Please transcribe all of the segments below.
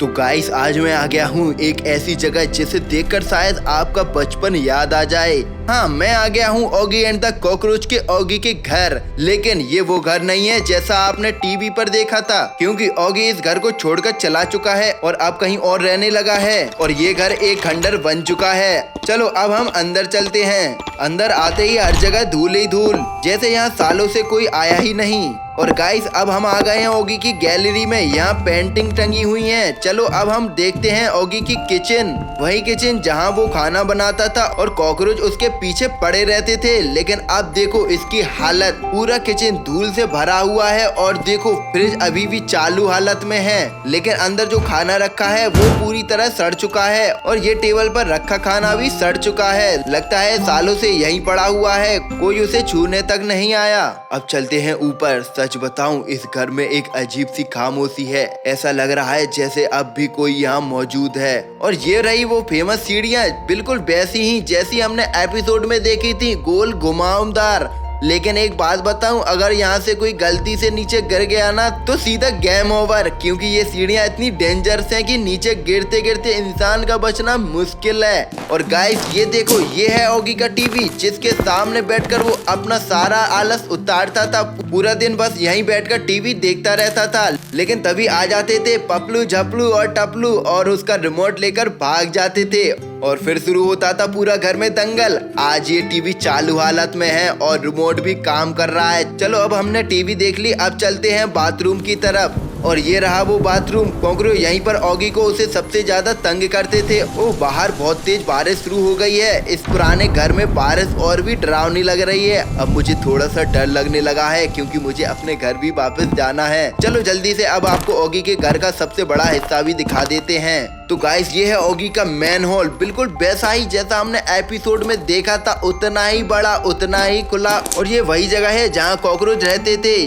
तो गाइस आज मैं आ गया हूँ एक ऐसी जगह जिसे देखकर शायद आपका बचपन याद आ जाए। हाँ, मैं आ गया हूँ ऑगी एंड द कॉकरोच के ऑगी के घर। लेकिन ये वो घर नहीं है जैसा आपने टीवी पर देखा था, क्योंकि ऑगी इस घर को छोड़कर चला चुका है और अब कहीं और रहने लगा है और ये घर एक खंडर बन चुका है। चलो अब हम अंदर चलते हैं। अंदर आते ही हर जगह धूल ही धूल, जैसे यहाँ सालों से कोई आया ही नहीं। और गाइस अब हम आ गए हैं ऑगी की गैलरी में। यहाँ पेंटिंग टंगी हुई हैं। चलो अब हम देखते हैं ऑगी की किचन, वही किचन जहाँ वो खाना बनाता था और कॉकरोच उसके पीछे पड़े रहते थे। लेकिन अब देखो इसकी हालत, पूरा किचन धूल से भरा हुआ है और देखो फ्रिज अभी भी चालू हालत में है, लेकिन अंदर जो खाना रखा है वो पूरी तरह सड़ चुका है और ये टेबल पर रखा खाना भी सड़ चुका है। लगता है सालों से यहीं पड़ा हुआ है, कोई उसे छूने तक नहीं आया। अब चलते हैं ऊपर। सच बताऊं, इस घर में एक अजीब सी खामोशी है। ऐसा लग रहा है जैसे अब भी कोई यहाँ मौजूद है। और ये रही वो फेमस सीढ़ियाँ, बिल्कुल वैसी ही जैसी हमने एपिसोड में देखी थी, गोल घुमावदार। लेकिन एक बात बताऊं, अगर यहाँ से कोई गलती से नीचे गिर गया ना तो सीधा गेम ओवर, क्योंकि ये सीढ़ियाँ इतनी डेंजरस हैं कि नीचे गिरते गिरते इंसान का बचना मुश्किल है। और गाइस ये देखो, ये है ऑगी का टीवी, जिसके सामने बैठकर वो अपना सारा आलस उतारता था। पूरा दिन बस यहीं बैठकर टीवी देखता रहता था। लेकिन तभी आ जाते थे पपलू झपलू और टपलू और उसका रिमोट लेकर भाग जाते थे और फिर शुरू होता था पूरा घर में दंगल। आज ये टीवी चालू हालत में है और रिमोट भी काम कर रहा है। चलो अब हमने टीवी देख ली, अब चलते हैं बाथरूम की तरफ। और ये रहा वो बाथरूम। कॉकरोच यहीं पर ऑगी को उसे सबसे ज्यादा तंग करते थे। ओह, बाहर बहुत तेज बारिश शुरू हो गई है। इस पुराने घर में बारिश और भी डरावनी लग रही है। अब मुझे थोड़ा सा डर लगने लगा है, क्योंकि मुझे अपने घर भी वापस जाना है। चलो जल्दी से अब आपको ऑगी के घर का सबसे बड़ा हिस्सा भी दिखा देते हैं। तो गाइस ये है ऑगी का मैन हॉल, बिल्कुल वैसा ही जैसा हमने एपिसोड में देखा था, उतना ही बड़ा, उतना ही खुला। और ये वही जगह है जहाँ कॉकरोच रहते थे।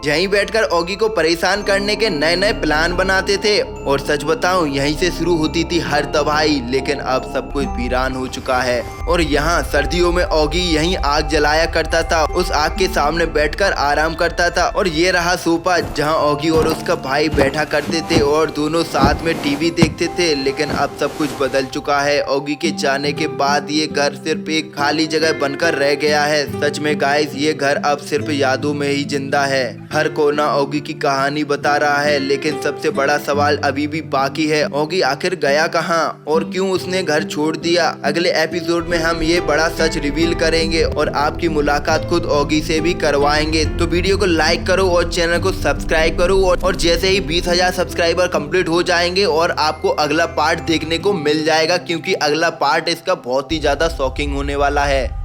यहीं बैठकर ऑगी को परेशान करने के नए नए प्लान बनाते थे। और सच बताऊं, यहीं से शुरू होती थी हर तबाही। लेकिन अब सब कुछ वीरान हो चुका है। और यहाँ सर्दियों में ऑगी यहीं आग जलाया करता था, उस आग के सामने बैठकर आराम करता था। और ये रहा सोफा, जहाँ ऑगी और उसका भाई बैठा करते थे और दोनों साथ में टीवी देखते थे। लेकिन अब सब कुछ बदल चुका है। ऑगी के जाने के बाद ये घर सिर्फ एक खाली जगह बनकर रह गया है। सच में गाइस, ये घर अब सिर्फ यादों में ही जिंदा है। हर कोना ऑगी की कहानी बता रहा है। लेकिन सबसे बड़ा सवाल अभी भी बाकी है, ऑगी आखिर गया कहाँ और क्यों उसने घर छोड़ दिया। अगले एपिसोड में हम ये बड़ा सच रिवील करेंगे और आपकी मुलाकात खुद ऑगी से भी करवाएंगे। तो वीडियो को लाइक करो और चैनल को सब्सक्राइब करो। और जैसे ही 20,000 सब्सक्राइबर कंप्लीट हो जाएंगे और आपको अगला पार्ट देखने को मिल जाएगा, क्योंकि अगला पार्ट इसका बहुत ही ज्यादा शॉकिंग होने वाला है।